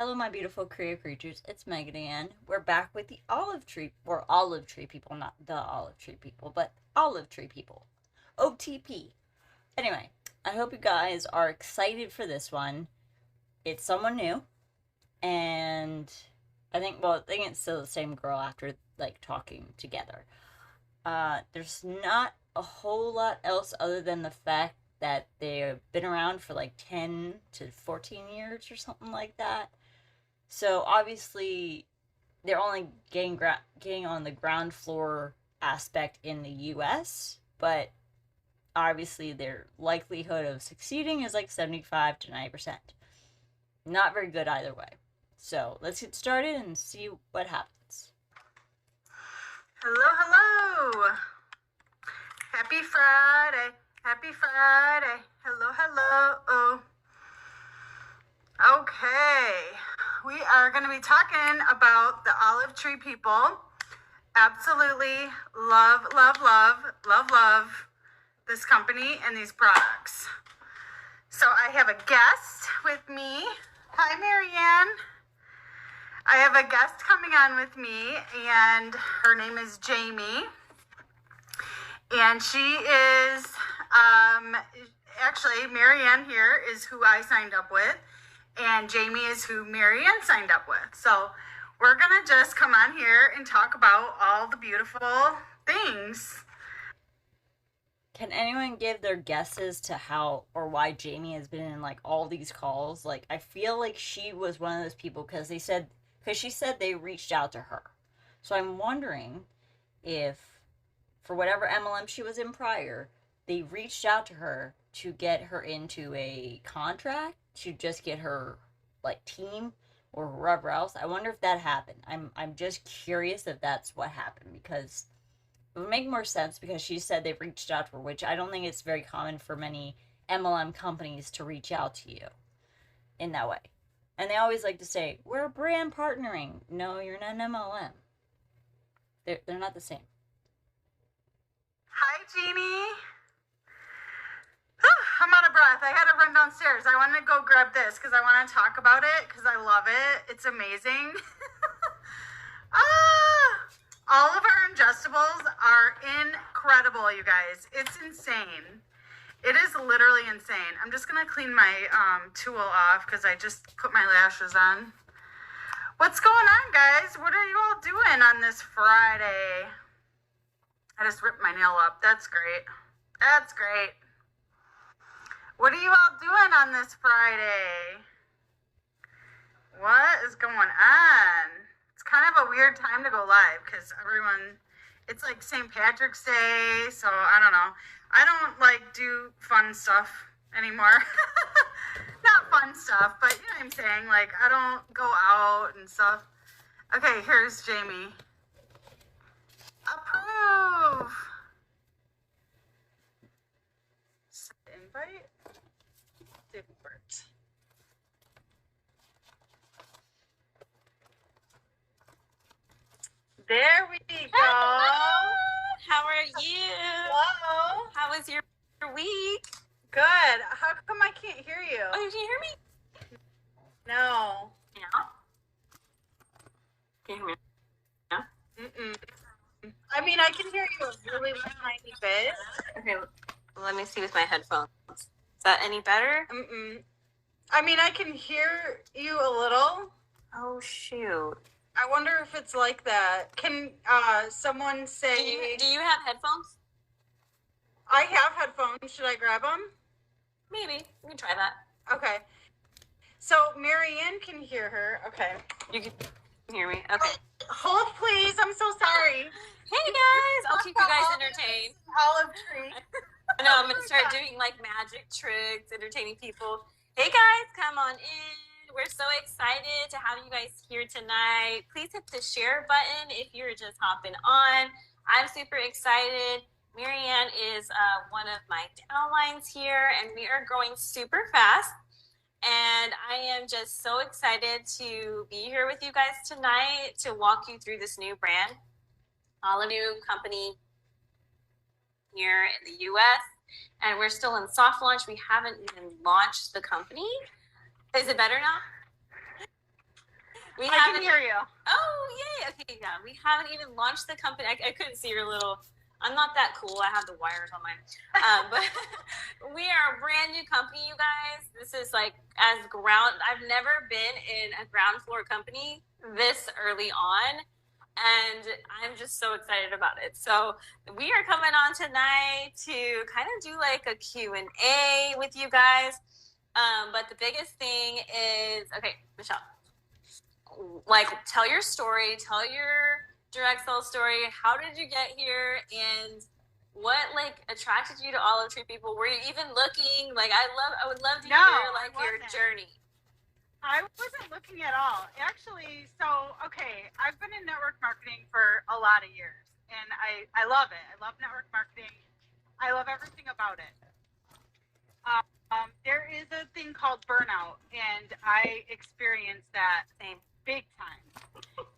Hello, my beautiful Korea creatures. It's Megan again. We're back with the olive tree, or olive tree people, not the olive tree people, but olive tree people. OTP. Anyway, I hope you guys are excited for this one. It's someone new, and I think it's still the same girl after like talking together. There's not a whole lot else other than the fact that they've been around for like 10 to 14 years or something like that. So obviously, they're only getting on the ground floor aspect in the U.S., but obviously their likelihood of succeeding is like 75 to 90%. Not very good either way. So let's get started and see what happens. Hello, hello. Happy Friday. Happy Friday. Hello, hello. Oh. Okay. We are going to be talking about the olive tree people. Absolutely love, love, love, love, love this company and these products. So I have a guest with me. Hi, Marianne. I have a guest coming on with me, and her name is Jamie. And she is, actually, Marianne here is who I signed up with, and Jamie is who Marianne signed up with. So we're going to just come on here and talk about all the beautiful things. Can anyone give their guesses to how or why Jamie has been in like all these calls? Like, I feel like she was one of those people because she said they reached out to her. So I'm wondering if, for whatever MLM she was in prior, they reached out to her to get her into a contract to just get her like team or whoever else. I wonder if that happened. I'm just curious if that's what happened, because it would make more sense because she said they've reached out to her, which I don't think it's very common for many MLM companies to reach out to you in that way. And they always like to say, we're brand partnering. No, you're not an MLM. They're not the same. Hi, Jeannie. I'm out of breath. I had to run downstairs. I wanted to go grab this because I want to talk about it because I love it. It's amazing. All of our ingestibles are incredible, you guys. It's insane. It is literally insane. I'm just going to clean my tool off because I just put my lashes on. What's going on, guys? What are you all doing on this Friday? I just ripped my nail up. That's great. That's great. What are you all doing on this Friday? What is going on? It's kind of a weird time to go live because it's like St. Patrick's Day, so I don't know. I don't like do fun stuff anymore. Not fun stuff, but you know what I'm saying? Like, I don't go out and stuff. Okay, here's Jamie. Approve. Invite. Didn't work. There we go. How are you? Hello. How was your week? Good. How come I can't hear you? Oh, you can't hear me? No. Yeah. Can you hear me? No? Mm-mm. I mean, I can hear you a really tiny bit. Okay, let me see with my headphones. Is that any better? Mm-mm. I mean, I can hear you a little. Oh, shoot. I wonder if it's like that. Can someone say... Do you have headphones? I have headphones. Should I grab them? Maybe. We can try that. Okay. So Marianne can hear her. Okay. You can hear me? Okay. Hold, please. I'm so sorry. Hey, guys. I'll keep you guys entertained. Olive tree. No, I'm going to start doing, like, magic tricks, entertaining people. Hey, guys. Come on in. We're so excited to have you guys here tonight. Please hit the share button if you're just hopping on. I'm super excited. Marianne is one of my downlines here, and we are growing super fast. And I am just so excited to be here with you guys tonight to walk you through this new brand, a new company here in the U.S. And we're still in soft launch. We haven't even launched the company. Is it better now? We I haven't. can hear you. Oh, yay. Okay, yeah. We haven't even launched the company. I couldn't see your little. I'm not that cool. I have the wires on mine. But we are a brand new company, you guys. This is like I've never been in a ground floor company this early on. And I'm just so excited about it. So we are coming on tonight to kind of do like a Q&A with you guys. But the biggest thing is, okay, Michelle, like tell your story, tell your direct sell story. How did you get here, and what like attracted you to Olive Tree People? Were you even looking? Like I would love to hear like your journey. I wasn't looking at all. Actually, so, okay, I've been in network marketing for a lot of years, and I love it. I love network marketing. I love everything about it. There is a thing called burnout, and I experienced that big time.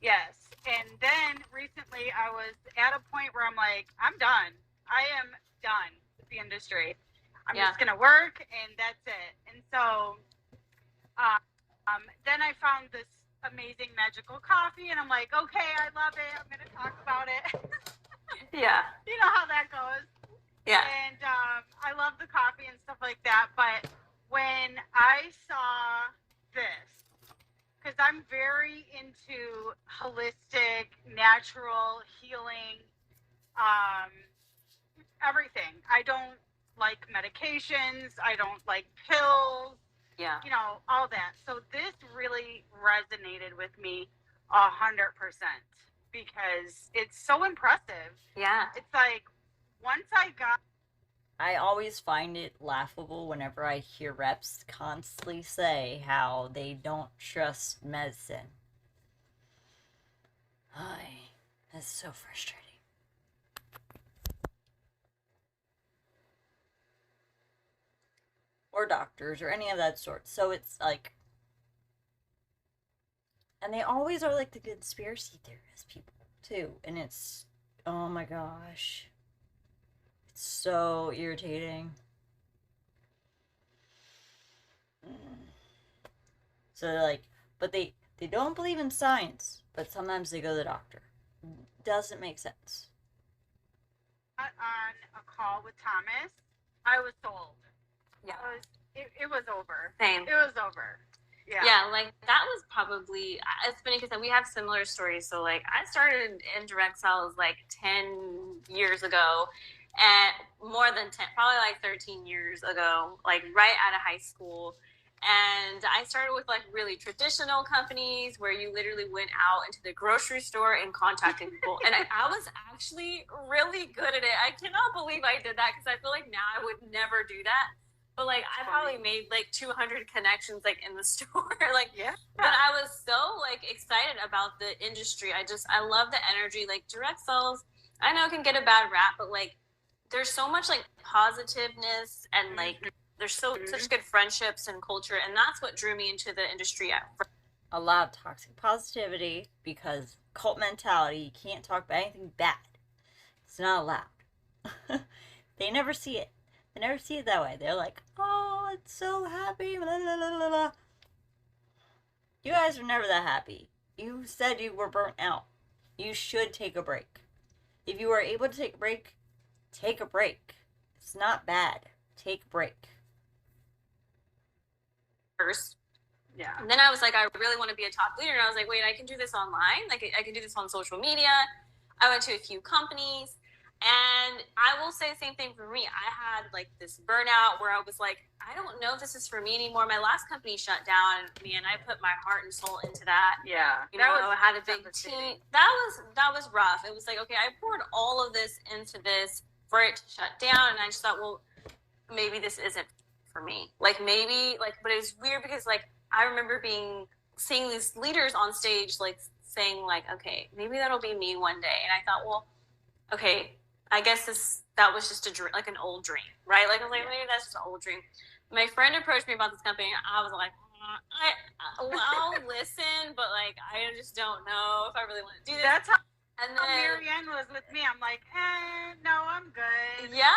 Yes. And then recently I was at a point where I'm like, I'm done. I am done with the industry. I'm just going to work, and that's it. And so then I found this amazing magical coffee, and I'm like, okay, I love it. I'm going to talk about it. Yeah. You know how that goes. Yeah. And I love the coffee and stuff like that. But when I saw this, because I'm very into holistic, natural healing, everything. I don't like medications. I don't like pills. Yeah. You know, all that. So this really resonated with me 100% because it's so impressive. Yeah. It's like, once I always find it laughable whenever I hear reps constantly say how they don't trust medicine. That's so frustrating. Or doctors or any of that sort. So it's like, and they always are like the conspiracy theorist people too. And it's, oh my gosh, it's so irritating. So they're like, but they don't believe in science, but sometimes they go to the doctor. Doesn't make sense. on a call with Thomas, I was sold. Yeah. It was over. Same. It was over. Yeah. Yeah, like that was probably, it's funny because we have similar stories. So like I started in direct sales like 10 years ago, and more than 10, probably like 13 years ago, like right out of high school. And I started with like really traditional companies where you literally went out into the grocery store and contacted people. And I was actually really good at it. I cannot believe I did that because I feel like now I would never do that. But like I probably made like 200 connections like in the store. Like, yeah. But I was so like excited about the industry. I love the energy. Like direct sales, I know it can get a bad rap, but like there's so much like positiveness and like there's such good friendships and culture, and that's what drew me into the industry at first. A lot of toxic positivity because cult mentality. You can't talk about anything bad. It's not allowed. They never see it. They never see it that way. They're like, oh, it's so happy. Blah, blah, blah, blah, blah. You guys are never that happy. You said you were burnt out. You should take a break. If you are able to take a break, take a break. It's not bad. Take a break. First. Yeah. And then I was like, I really want to be a top leader. And I was like, wait, I can do this online. Like I can do this on social media. I went to a few companies. And I will say the same thing for me. I had like this burnout where I was like, I don't know if this is for me anymore. My last company shut down, and I put my heart and soul into that. Yeah. You know, I had a big team. That was rough. It was like, okay, I poured all of this into this for it to shut down. And I just thought, well, maybe this isn't for me. Like maybe like, but it was weird because like, I remember seeing these leaders on stage, like saying like, okay, maybe that'll be me one day. And I thought, well, okay, I guess that was just a dream, like an old dream, right? Like I was like, maybe that's just an old dream. My friend approached me about this company. And I was like, I'll listen, but like I just don't know if I really want to do this. That's how Marianne was with me. I'm like, no, I'm good. Yeah.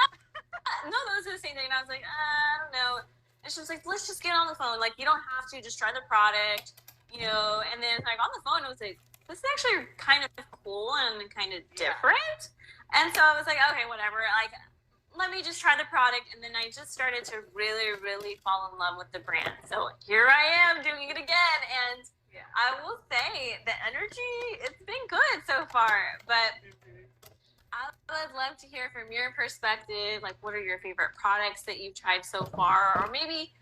No, that was the same thing. And I was like, I don't know. And she was like, let's just get on the phone. Like, you don't have to. Just try the product. you know, and then like on the phone, I was like, this is actually kind of cool and kind of different. And so I was like, okay, whatever. Like, let me just try the product. And then I just started to really, really fall in love with the brand. So here I am doing it again. And I will say the energy, it's been good so far. But I would love to hear from your perspective, like what are your favorite products that you've tried so far? Or maybe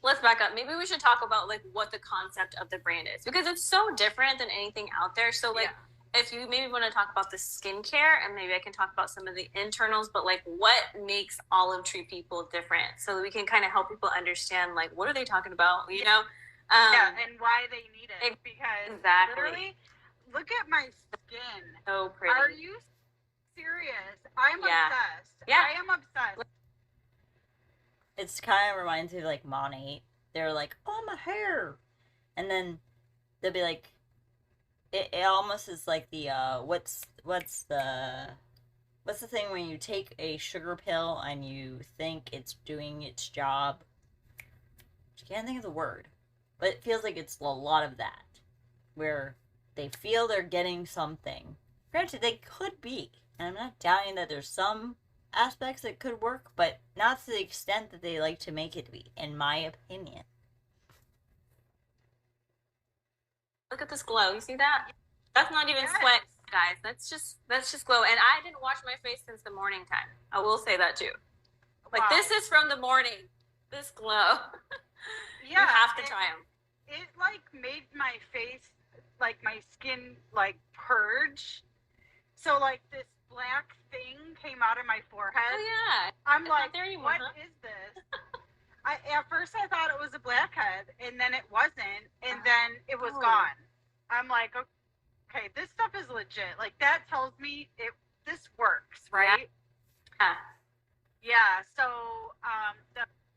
let's back up. Maybe we should talk about like what the concept of the brand is, because it's so different than anything out there. So like if you maybe want to talk about the skincare, and maybe I can talk about some of the internals, but like what makes Olive Tree people different, so that we can kind of help people understand like what are they talking about, you know? And why they need it. Because literally, look at my skin. So pretty. Are you serious? I'm obsessed. I am obsessed. It's kind of reminds me of like Monate. They're like, oh, my hair. And then they'll be like, it almost is like the, what's the thing when you take a sugar pill and you think it's doing its job? I can't think of the word. But it feels like it's a lot of that. Where they feel they're getting something. Granted, they could be. And I'm not doubting that there's some aspects that could work, but not to the extent that they like to make it to be, in my opinion. Look at this glow. You see that? That's not even sweat, guys. That's just glow. And I didn't wash my face since the morning time. I will say that too. Like this is from the morning. This glow. You have to try them. It like made my face, like my skin, like purge. So like this black thing came out of my forehead. Oh yeah. I'm like, what is this? At first I thought it was a blackhead, and then it wasn't, and then it was gone. I'm like, okay, this stuff is legit. Like that tells me this works, right? Yeah. So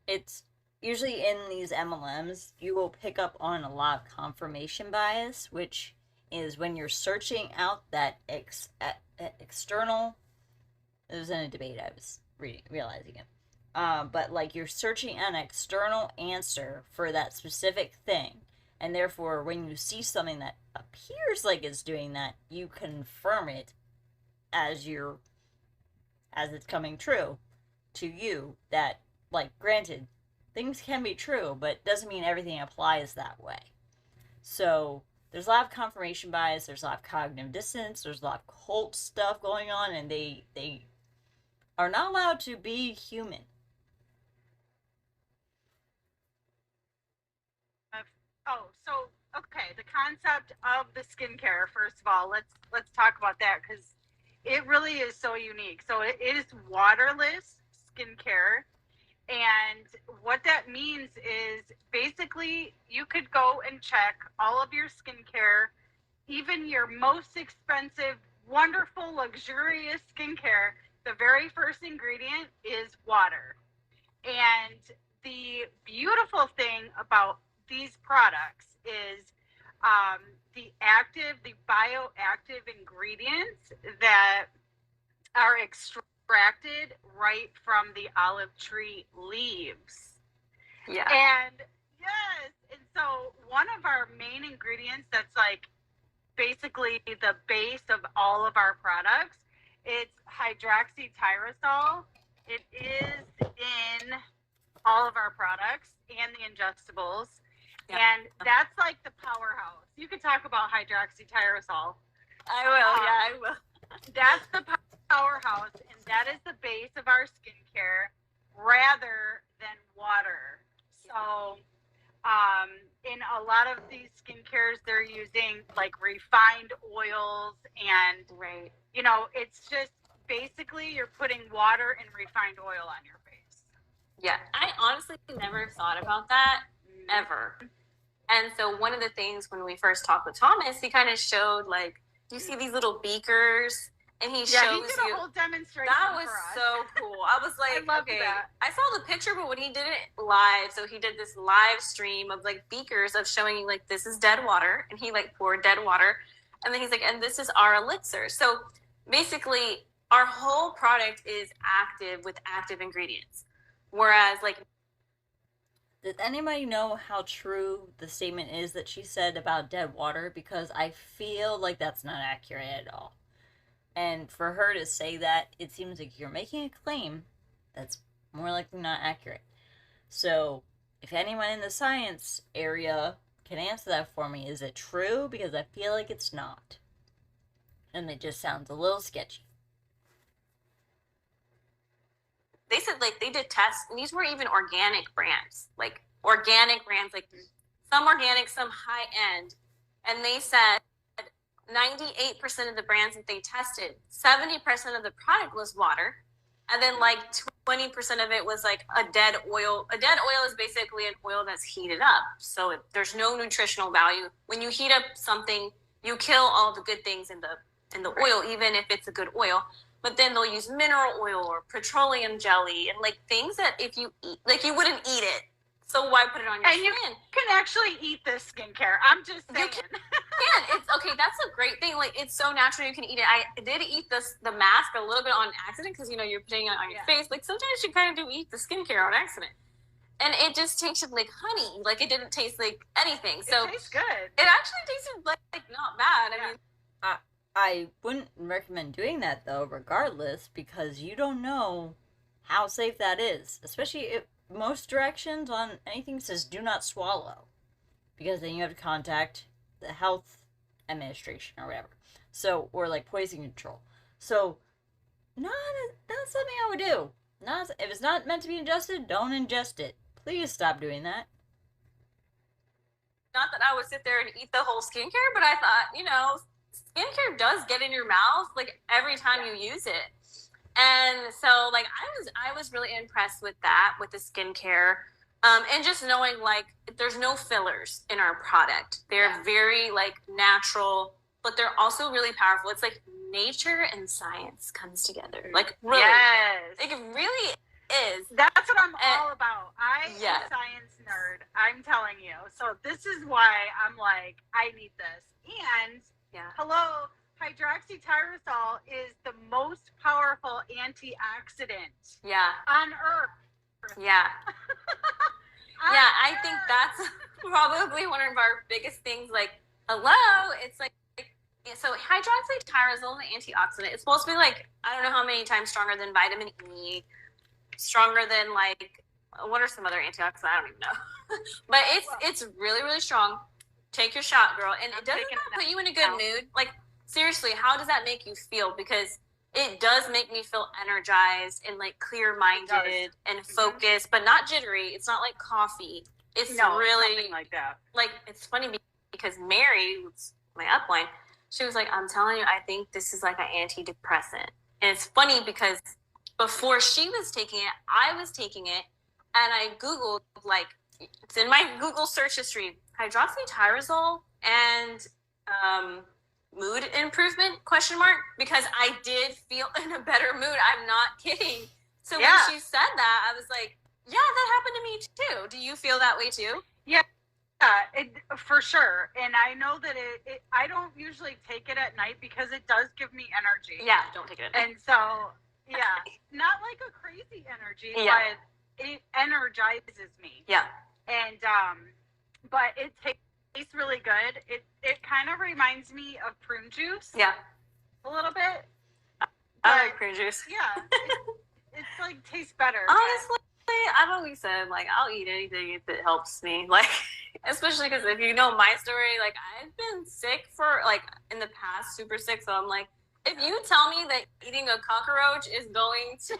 it's usually in these MLMs, you will pick up on a lot of confirmation bias, which is when you're searching out that external. It was in a debate I was realizing it. But like you're searching an external answer for that specific thing, and therefore when you see something that appears like it's doing that, you confirm it as it's coming true to you. That, like, granted, things can be true, but it doesn't mean everything applies that way. So there's a lot of confirmation bias, there's a lot of cognitive dissonance, there's a lot of cult stuff going on, and they are not allowed to be human. So okay, the concept of the skincare. First of all, let's talk about that, because it really is so unique. So it is waterless skincare, and what that means is basically you could go and check all of your skincare, even your most expensive, wonderful, luxurious skincare. The very first ingredient is water. And the beautiful thing about these products is the bioactive ingredients that are extracted right from the olive tree leaves. Yeah. And so one of our main ingredients that's like basically the base of all of our products, it's hydroxytyrosol. It is in all of our products and the ingestibles. Yeah. And that's like the powerhouse. You could talk about hydroxytyrosol. I will. That's the powerhouse, and that is the base of our skincare rather than water. So in a lot of these skincares, they're using like refined oils, and you know, it's just basically you're putting water and refined oil on your face. Yeah, I honestly never thought about that ever. And so one of the things when we first talked with Thomas, he kind of showed like, do you see these little beakers? And he shows he did a whole demonstration. That was so cool. I was like, okay, that. I saw the picture, but when he did it live, so he did this live stream of like beakers of showing you like, this is dead water, and he like poured dead water, and then he's like, and this is our elixir. So basically, our whole product is active with active ingredients, whereas like Does anybody know how true the statement is that she said about dead water? Because I feel like that's not accurate at all. And for her to say that, it seems like you're making a claim that's more likely not accurate. So, if anyone in the science area can answer that for me, is it true? Because I feel like it's not. And it just sounds a little sketchy. They said like they did tests, and these were even organic brands, like some organic, some high end, and they said 98% of the brands that they tested, 70% of the product was water, and then like 20% of it was like a dead oil. A dead oil is basically an oil that's heated up, so there's no nutritional value. When you heat up something, you kill all the good things in the oil, even if it's a good oil. But then they'll use mineral oil or petroleum jelly and like things that if you eat, like you wouldn't eat it. So why put it on your skin? And you can actually eat this skincare. I'm just saying. You can. It's okay. That's a great thing. Like it's so natural. You can eat it. I did eat the mask a little bit on accident because you're putting it on your face. Like sometimes you kind of do eat the skincare on accident, and it just tasted like honey. Like it didn't taste like anything. So it tastes good. It actually tasted like not bad. I mean. I wouldn't recommend doing that though, regardless, because you don't know how safe that is. Especially if most directions on anything says do not swallow, because then you have to contact the health administration or whatever. So, or like poison control. So, not something I would do. If it's not meant to be ingested, don't ingest it. Please stop doing that. Not that I would sit there and eat the whole skincare, but I thought, skincare does get in your mouth like every time you use it. And so like I was really impressed with that, with the skincare. And just knowing like there's no fillers in our product. They're very like natural, but they're also really powerful. It's like nature and science comes together. Like really. Yes. Like it really is. That's what I'm all about. I am a science nerd. I'm telling you. So this is why I'm like, I need this. And hello, hydroxytyrosol is the most powerful antioxidant on Earth. Yeah. I think that's probably one of our biggest things. Like, hello, it's like, so hydroxytyrosol is an antioxidant. It's supposed to be like, I don't know how many times stronger than vitamin E, stronger than like, what are some other antioxidants? I don't even know. But it's really, really strong. Take your shot, girl. And it doesn't put you in a good mood. Like, seriously, how does that make you feel? Because it does make me feel energized and, like, clear-minded and focused, but not jittery. It's not like coffee. It's really... nothing like that. Like, it's funny because Mary, who's my upline, she was like, I'm telling you, I think this is like an antidepressant. And it's funny because before she was taking it, I was taking it, and I Googled, like, it's in my Google search history, hydroxytyrosol and mood improvement, ? Because I did feel in a better mood. I'm not kidding. So when she said that, I was like, yeah, that happened to me too. Do you feel that way too? Yeah, for sure. And I know that I don't usually take it at night because it does give me energy. Yeah, don't take it at night. And so, not like a crazy energy, but it energizes me. Yeah. And but it tastes really good. It kind of reminds me of prune juice. Yeah. A little bit. I like prune juice. Yeah. It's like tastes better. Honestly, I've always said like I'll eat anything if it helps me. Like especially because if you know my story, like I've been sick for like in the past, super sick. So I'm like, if you tell me that eating a cockroach is going to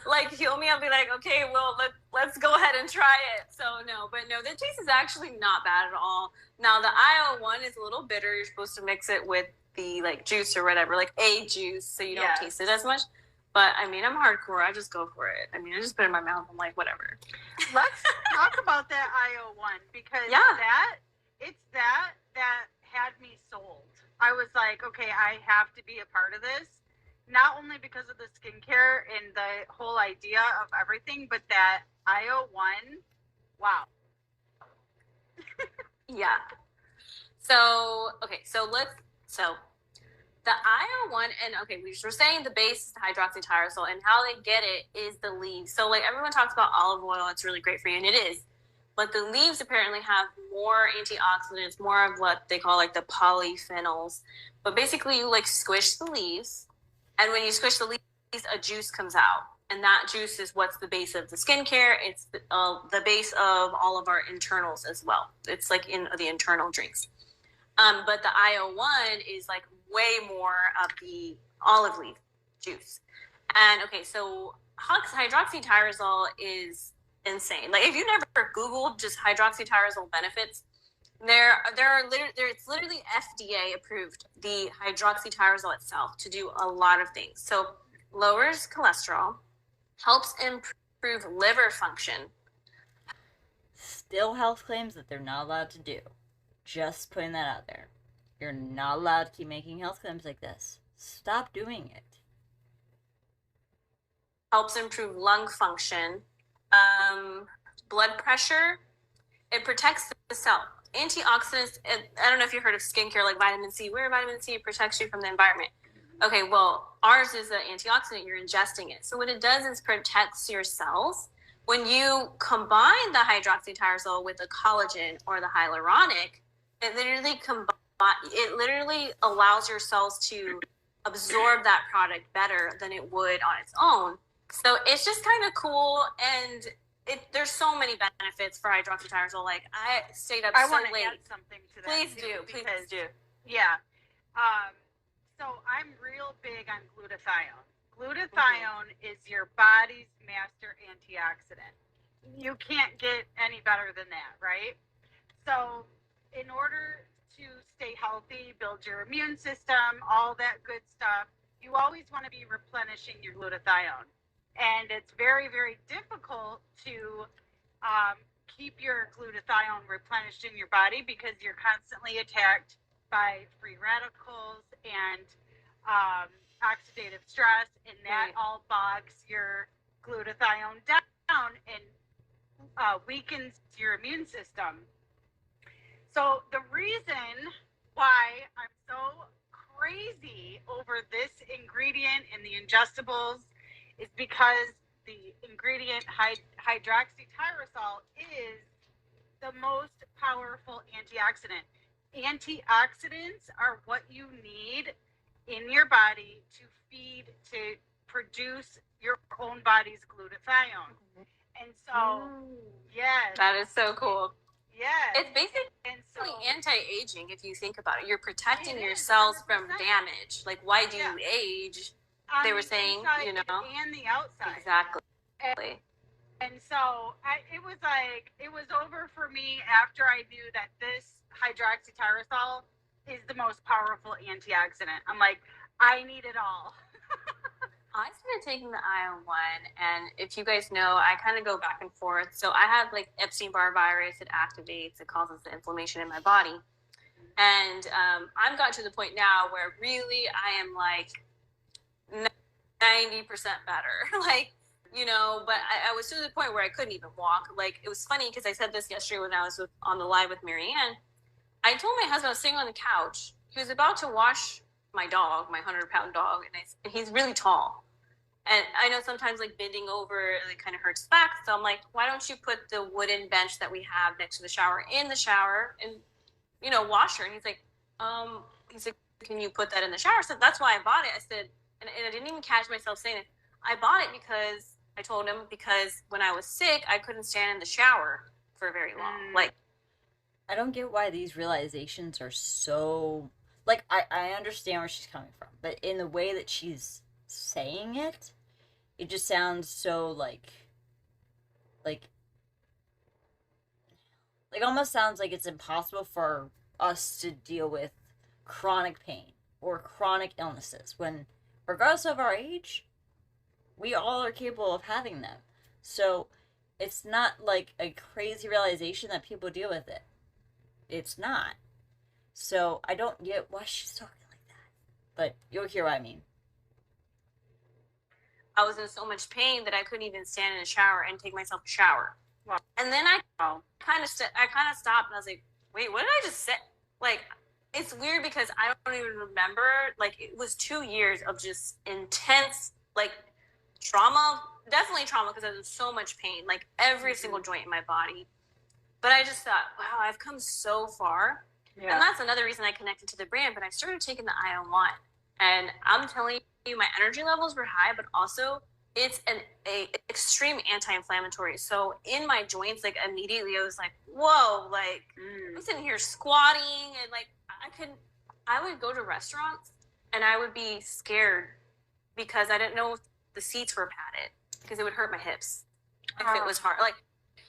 like heal me, I'll be like, okay, well let's go ahead and try it. So no, the taste is actually not bad at all. Now the IO one is a little bitter. You're supposed to mix it with the like juice or whatever, like a juice, so you don't taste it as much. But I mean, I'm hardcore. I just go for it. I mean, I just put it in my mouth. I'm like, whatever. Let's talk about that IO one because that had me sold. I was like, okay, I have to be a part of this. Not only because of the skincare and the whole idea of everything, but that IO1, wow. Yeah. So the IO1, and okay, we were saying the base is the hydroxytyrosol, and how they get it is the leaves. So like everyone talks about olive oil, it's really great for you, and it is. but the leaves apparently have more antioxidants, more of what they call like the polyphenols. But basically, you like squish the leaves, and when you squish the leaves, a juice comes out, and that juice is what's the base of the skincare. It's the base of all of our internals as well. It's like in the internal drinks. But the IO1 is like way more of the olive leaf juice. And okay, so hydroxytyrosol is insane. Like if you never Googled just hydroxytyrosol benefits, it's literally FDA approved, the hydroxytyrosol itself, to do a lot of things. So lowers cholesterol, helps improve liver function. Still health claims that they're not allowed to do. Just putting that out there. You're not allowed to keep making health claims like this. Stop doing it. Helps improve lung function, blood pressure. It protects the cell. Antioxidants, I don't know if you've heard of skincare like vitamin C, where vitamin C protects you from the environment. Okay, well, ours is an antioxidant. You're ingesting it. So what it does is protects your cells. When you combine the hydroxytyrosol with the collagen or the hyaluronic, it literally allows your cells to absorb that product better than it would on its own. So it's just kind of cool, and there's so many benefits for hydroxytyrosol. Like I stayed up so late. I want to add something to that. Please do. Yeah. So I'm real big on glutathione. Glutathione is your body's master antioxidant. You can't get any better than that, right? So in order to stay healthy, build your immune system, all that good stuff, you always want to be replenishing your glutathione. And it's very, very difficult to keep your glutathione replenished in your body because you're constantly attacked by free radicals and oxidative stress, and that all bogs your glutathione down and weakens your immune system. So the reason why I'm so crazy over this ingredient in the ingestibles is because the ingredient hydroxytyrosol is the most powerful antioxidant. Antioxidants are what you need in your body to produce your own body's glutathione. And so, yes. That is so cool. Yes. It's basically anti-aging if you think about it. You're protecting your cells from damage. Like, why do you age? They were saying, and the outside. Exactly. And so it was over for me after I knew that this hydroxytyrosol is the most powerful antioxidant. I'm like, I need it all. I started taking the IO1, and if you guys know, I kind of go back and forth. So I have like Epstein-Barr virus. It activates. It causes the inflammation in my body. And I've gotten to the point now where really I am like 90% better. Like, but I was to the point where I couldn't even walk. Like, it was funny because I said this yesterday when I was on the live with Marianne. I told my husband, I was sitting on the couch. He was about to wash my dog, my 100-pound dog, and he's really tall. And I know sometimes like bending over, it kind of hurts back. So I'm like, why don't you put the wooden bench that we have next to the shower in the shower and, wash her? And he's like, can you put that in the shower? So that's why I bought it. I said, and I didn't even catch myself saying it. I bought it because I told him because when I was sick, I couldn't stand in the shower for very long. Like, I don't get why these realizations are so, like, I understand where she's coming from, but in the way that she's saying it, it just sounds so like almost sounds like it's impossible for us to deal with chronic pain or chronic illnesses when, regardless of our age, we all are capable of having them. So it's not like a crazy realization that people deal with it. It's not. So I don't get why she's talking like that. But you'll hear what I mean. I was in so much pain that I couldn't even stand in a shower and take myself a shower. Wow. And then I kind of stopped and I was like, wait, what did I just say? Like, it's weird because I don't even remember. Like, it was 2 years of just intense, like, trauma. Definitely trauma because I was in so much pain. Like, every single joint in my body. But I just thought, wow, I've come so far. Yeah. And that's another reason I connected to the brand. But I started taking the IO1. And I'm telling you, my energy levels were high, but also it's an extreme anti-inflammatory. So in my joints, like immediately I was like, whoa, like I'm sitting here squatting and like I would go to restaurants and I would be scared because I didn't know if the seats were padded because it would hurt my hips if it was hard. Like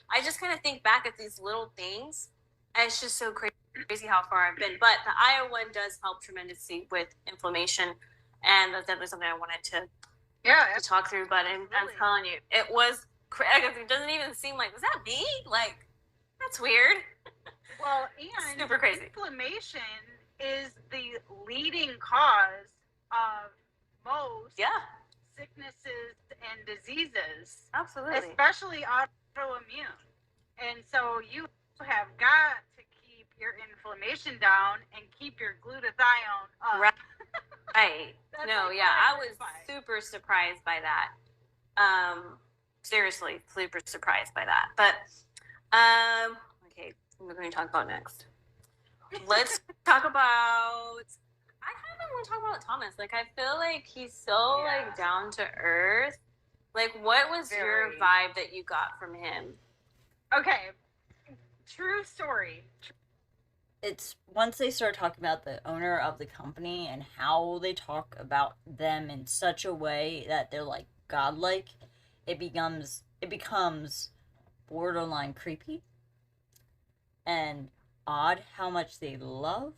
I just kind of think back at these little things and it's just so crazy how far I've been. But the IO1 does help tremendously with inflammation, and that's definitely something I wanted to talk through. But I'm telling you, it was it doesn't even seem like, was that me? Like, that's weird. Well, and super crazy. Inflammation is the leading cause of most sicknesses and diseases. Absolutely. Especially autoimmune. And so you have got to keep your inflammation down and keep your glutathione up. Right. No, like I was super surprised by that. Seriously, super surprised by that. But okay, what are we going to talk about next? Let's talk about. I kind of want to talk about Thomas. Like, I feel like he's so like down to earth. Like, what was your vibe that you got from him? Okay, true story. It's once they start talking about the owner of the company and how they talk about them in such a way that they're like godlike, it becomes borderline creepy and odd how much they love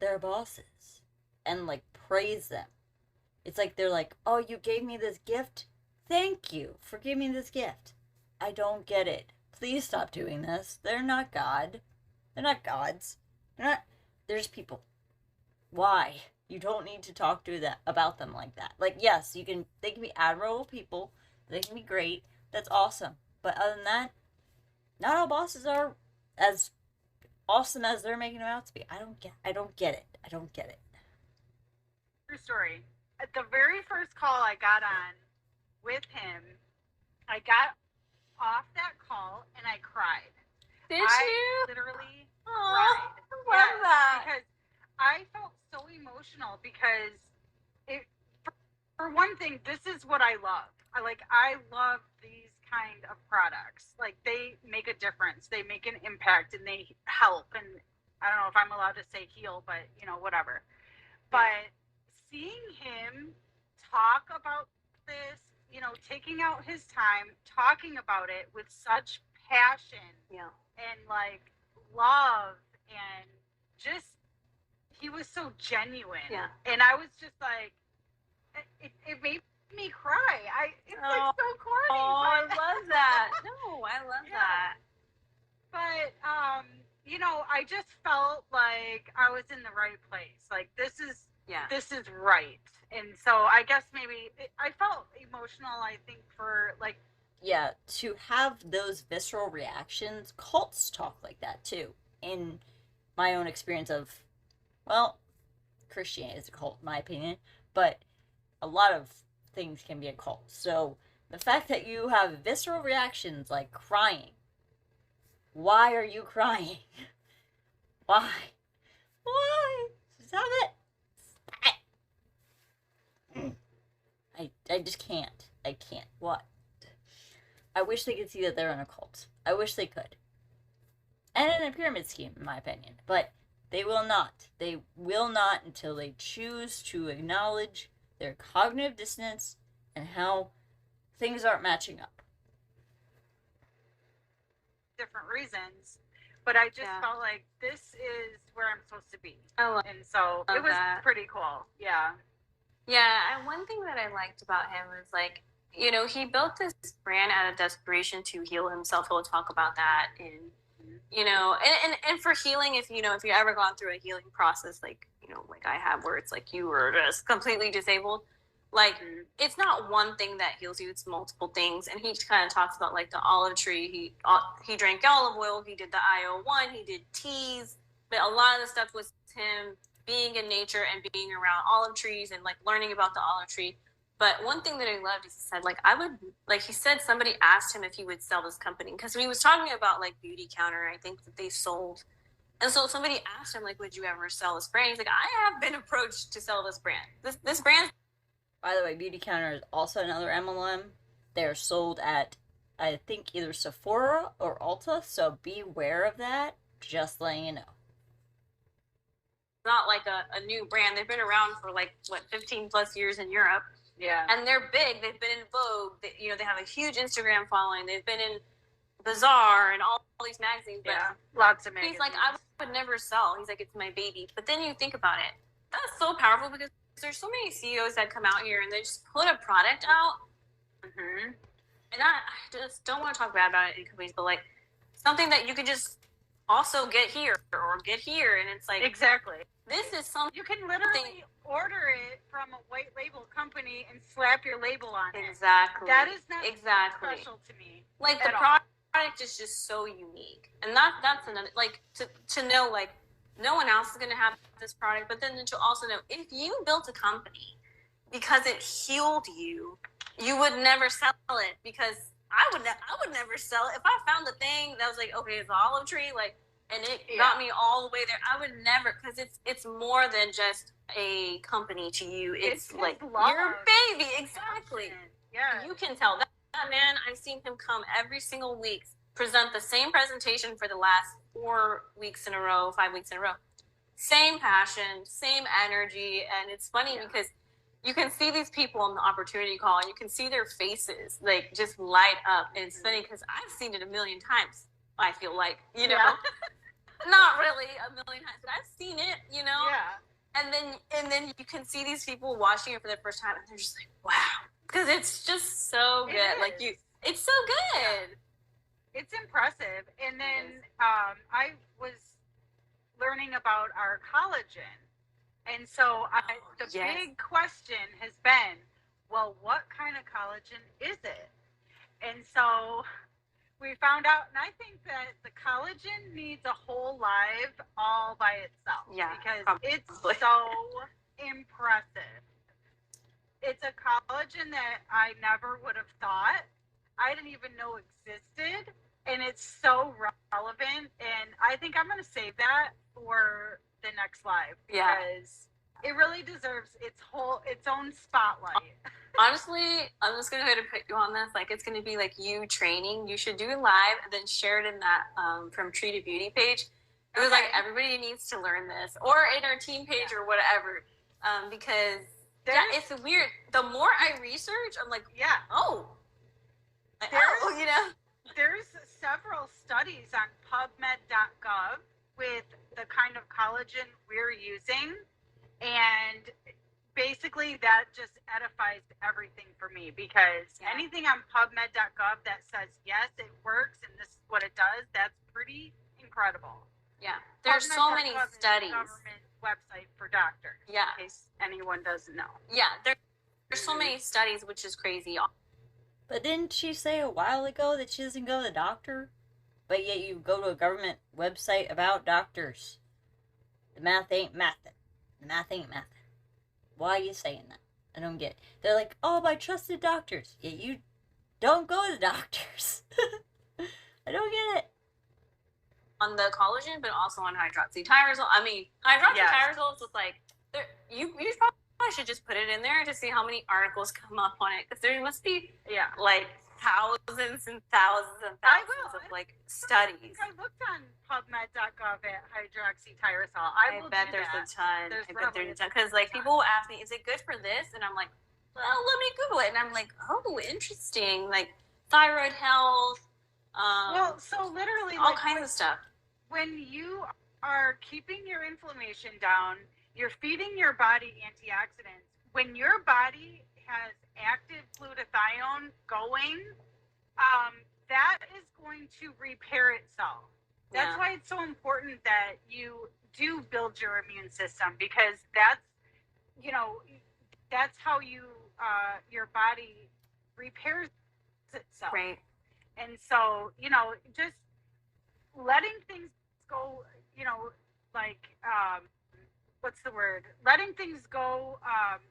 their bosses and like praise them. It's like they're like, "Oh, you gave me this gift? Thank you for giving me this gift. I don't get it. Please stop doing this. They're not God. They're not gods. They're just people. Why? You don't need to talk to them about them like that. Like, yes, they can be admirable people. They can be great. That's awesome. But other than that, not all bosses are as awesome as they're making them out to be. I don't get it. True story. At the very first call I got on with him, I got off that call and I cried. Did you? Literally cried. I love that. Because I felt so emotional because for one thing, this is what I love. I love these kind of products. Like, they make a difference. They make an impact and they help. And I don't know if I'm allowed to say heal, but whatever. But seeing him talk about this, taking out his time, talking about it with such passion and like love, and just he was so genuine. And I was just like, it made me cry. It's like so corny. Oh, I love that. No, I love that. But I just felt like I was in the right place. Like, this is right. And so I guess maybe I felt emotional, I think, for like, to have those visceral reactions. Cults talk like that too. In my own experience of, well, Christianity is a cult, in my opinion, but a lot of things can be a cult. So the fact that you have visceral reactions like crying. Why are you crying? Why? Stop it. I just can't. I can't. What? I wish they could see that they're in a cult. I wish they could. And in a pyramid scheme, in my opinion. But they will not. They will not until they choose to acknowledge their cognitive dissonance and how things aren't matching up. Different reasons. But I just felt like this is where I'm supposed to be. And so it was pretty cool. Yeah. Yeah, and one thing that I liked about him was, like, he built this brand out of desperation to heal himself. He'll talk about that, and and for healing, if you've ever gone through a healing process, like like I have, where it's like you were just completely disabled, like it's not one thing that heals you; it's multiple things. And he kind of talks about like the olive tree. He drank olive oil. He did the IO1. He did teas, but a lot of the stuff was him being in nature and being around olive trees and like learning about the olive tree. But one thing that I loved is he said, like, I would, like, he said somebody asked him if he would sell this company because he was talking about, like, Beauty Counter, I think that they sold. And so somebody asked him, like, would you ever sell this brand? He's like, I have been approached to sell this brand. This brand. By the way, Beauty Counter is also another MLM. They're sold at, I think, either Sephora or Ulta, so beware of that. Just letting you know. Not like a new brand. They've been around for, like, what, 15 plus years in Europe. Yeah. And they're big. They've been in Vogue. They, you know, they have a huge Instagram following. They've been in Bazaar and all these magazines. But yeah, lots of magazines. he's like, I would never sell. He's like, it's my baby. But then you think about it. That's so powerful because there's so many CEOs that come out here and they just put a product out. Mm-hmm. And I just don't want to talk bad about it in companies, but like something that you could just also get here or get here. And it's like, exactly. This is something you can literally order it from a white label company and slap your label on it. Exactly. That is not exactly special to me. Like the product is just so unique, and that's another, like, to know, like, no one else is going to have this product, but then to also know if you built a company because it healed you, you would never sell it because I would never sell it if I found the thing that was like, okay, it's an olive tree, like. And it got me all the way there. I would never, because it's more than just a company to you. It's like your baby. Exactly. Yeah. You can tell that man. I've seen him come every single week, present the same presentation for the last 4 weeks in a row, 5 weeks in a row. Same passion, same energy, and it's funny because you can see these people on the opportunity call, and you can see their faces like just light up. And it's funny because I've seen it a million times. I feel like, you know. Yeah. Not really a million times, but I've seen it, you know? Yeah. And then you can see these people watching it for the first time and they're just like, wow. Because it's just so good. Like it's so good. It's impressive. And then I was learning about our collagen. And so the big question has been, well, what kind of collagen is it? And so we found out, and I think that the collagen needs a whole live all by itself. Yeah, because probably. It's so impressive. It's a collagen that I never would have thought. I didn't even know existed, and it's so relevant. And I think I'm going to save that for the next live because it really deserves its own spotlight. Honestly, I'm just going to go ahead and put you on this. Like, it's going to be like you training. You should do it live and then share it in that From Tree to Beauty page. It was like, everybody needs to learn this. Or in our team page or whatever. Because, it's weird. The more I research, I'm like, you know? There's several studies on PubMed.gov with the kind of collagen we're using. And basically, that just edifies everything for me because anything on PubMed.gov that says, yes, it works and this is what it does, that's pretty incredible. Yeah. There's so many studies. Government website for doctors. Yeah. In case anyone doesn't know. Yeah. There's so many studies, which is crazy. But didn't she say a while ago that she doesn't go to the doctor? But yet you go to a government website about doctors. The math ain't mathin'. The math ain't mathin'. Why are you saying that? I don't get it. They're like, oh, my trusted doctors. Yet you don't go to doctors. I don't get it. On the collagen, but also on hydroxytyrosol. I mean, hydroxytyrosol is like, you probably should just put it in there to see how many articles come up on it. Because there must be, like, thousands and thousands and thousands of, like, studies. I looked on PubMed.gov at hydroxytyrosol. I bet there's a ton. I bet there's a ton. Because, like, people will ask me, is it good for this? And I'm like, well, let me Google it. And I'm like, oh, interesting. Like, thyroid health. Well, so literally, all kinds of stuff. When you are keeping your inflammation down, you're feeding your body antioxidants. When your body has active glutathione going, that is going to repair itself. That's why it's so important that you do build your immune system because that's how your body repairs itself. Right. And so, just letting things go, what's the word? Letting things go,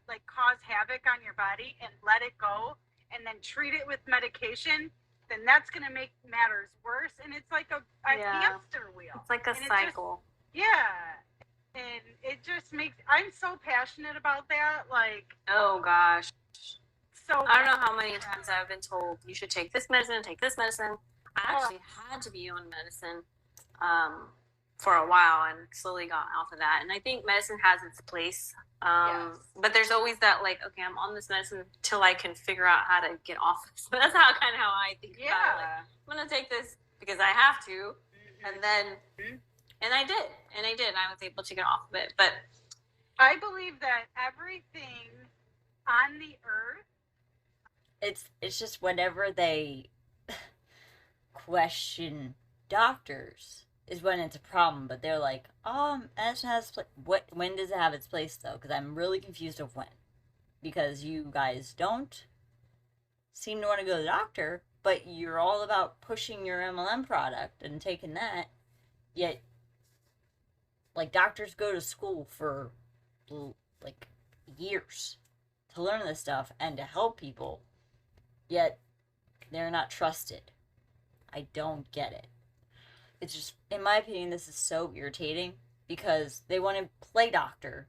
like cause havoc on your body and let it go, and then treat it with medication, then that's going to make matters worse. And it's like a hamster wheel. It's like a cycle. And it just makes, I'm so passionate about that. Like, oh gosh. So I don't know how many times I've been told you should take this medicine, take this medicine. I actually had to be on medicine for a while and slowly got off of that. And I think medicine has its place. But there's always that, like, okay, I'm on this medicine until I can figure out how to get off it. So that's how I think about it. Like, I'm going to take this because I have to. And then, and I did. And I was able to get off of it. But I believe that everything on the earth, it's just whenever they question doctors is when it's a problem. But they're like, medicine has when does it have its place though? Because I'm really confused of when, because you guys don't seem to want to go to the doctor, but you're all about pushing your MLM product and taking that. Yet, like, doctors go to school for like years to learn this stuff and to help people. Yet, they're not trusted. I don't get it. It's just, in my opinion, this is so irritating because they want to play doctor,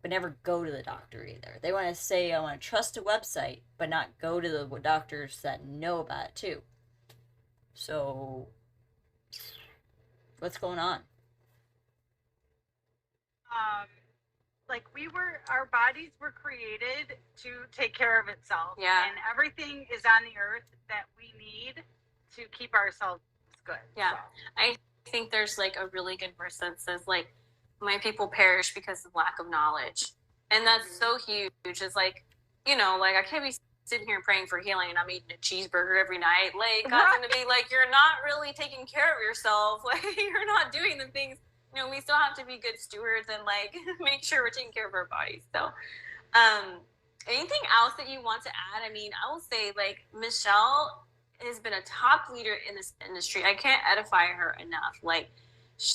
but never go to the doctor either. They want to say, I want to trust a website, but not go to the doctors that know about it too. So, what's going on? Like, our bodies were created to take care of itself. Yeah. And everything is on the earth that we need to keep ourselves good. Yeah. So. I think there's, like, a really good verse that says, like, my people perish because of lack of knowledge. And that's so huge. It's like, you know, like, I can't be sitting here praying for healing and I'm eating a cheeseburger every night. Like, God's going to be like, you're not really taking care of yourself. Like, you're not doing the things. You know, we still have to be good stewards and, like, make sure we're taking care of our bodies. So, anything else that you want to add? I mean, I will say, like, Michelle has been a top leader in this industry. I can't edify her enough. Like,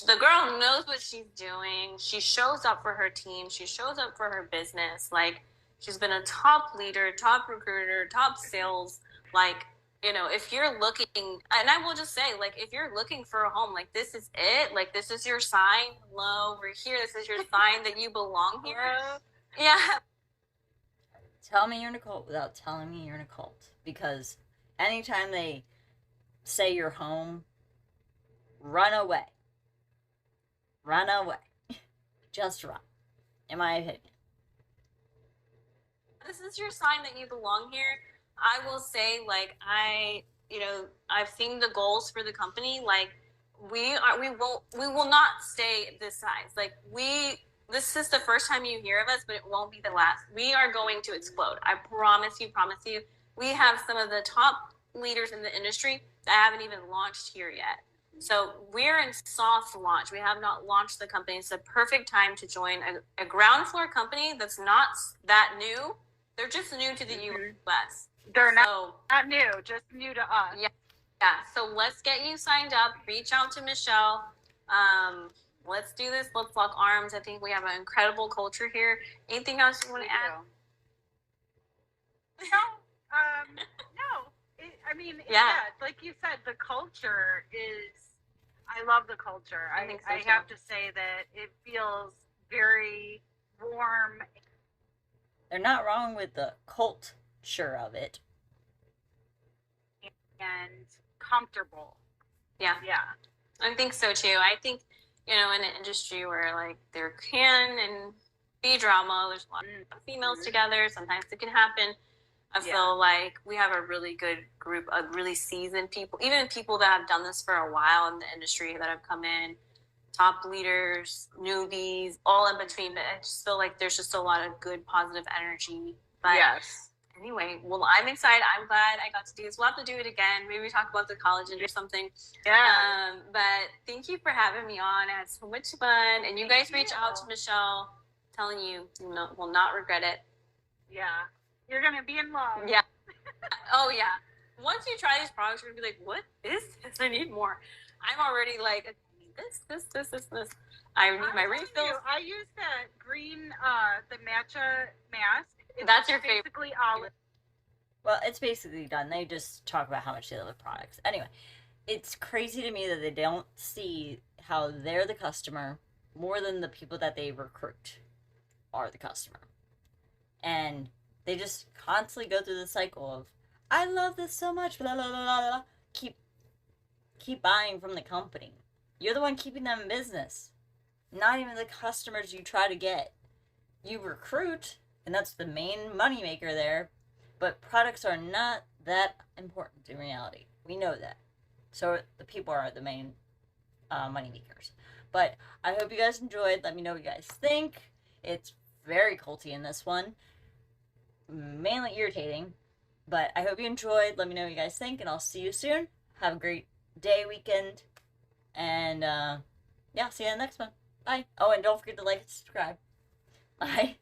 the girl knows what she's doing. She shows up for her team. She shows up for her business. Like, she's been a top leader, top recruiter, top sales. Like, you know, if you're looking, and I will just say, like, if you're looking for a home, like, this is it. Like, this is your sign. Hello, we're here. This is your sign that you belong here. Yeah. Tell me you're in a cult without telling me you're in a cult. Because anytime they say you're home, run away. Run away. Just run. In my opinion. This is your sign that you belong here. I will say, like, I've seen the goals for the company. Like, we will not stay this size. Like, this is the first time you hear of us, but it won't be the last. We are going to explode. I promise you. We have some of the top leaders in the industry that haven't even launched here yet. So we're in soft launch. We have not launched the company. It's a perfect time to join a ground floor company that's not that new. They're just new to the U.S. They're not new, just new to us. Yeah. So let's get you signed up. Reach out to Michelle. Let's do this. Let's lock arms. I think we have an incredible culture here. Anything else you want to add? No. Like you said, the culture is. I love the culture. I have to say that it feels very warm. They're not wrong with the culture of it. And comfortable. Yeah. I think so too. I think, you know, in an industry where, like, there can and be drama, there's a lot of females together, sometimes it can happen. I feel like we have a really good group of really seasoned people, even people that have done this for a while in the industry that have come in, top leaders, newbies, all in between. But I just feel like there's just a lot of good, positive energy. But anyway, well, I'm excited. I'm glad I got to do this. We'll have to do it again. Maybe talk about the college or something. Yeah. But thank you for having me on. I had so much fun. And you guys reach out to Michelle, telling you will not regret it. Yeah. You're going to be in love. Yeah. Oh, yeah. Once you try these products, you're going to be like, what is this? I need more. I'm already like, this. I need my I'm telling refills. you, I use that green, the matcha mask. It's That's your favorite. basically olive. Well, it's basically done. They just talk about how much they love the products. Anyway, it's crazy to me that they don't see how they're the customer more than the people that they recruit are the customer. And they just constantly go through the cycle of, I love this so much, blah, blah, blah, blah. Keep buying from the company. You're the one keeping them in business. Not even the customers you try to get. You recruit, and that's the main moneymaker there, but products are not that important in reality. We know that. So the people are the main money makers. But I hope you guys enjoyed. Let me know what you guys think. It's very culty in this one. Mainly irritating. But I hope you enjoyed. Let me know what you guys think, and I'll see you soon. Have a great day, weekend. And yeah, see you in the next one. Bye. Oh, and don't forget to like and subscribe. Bye.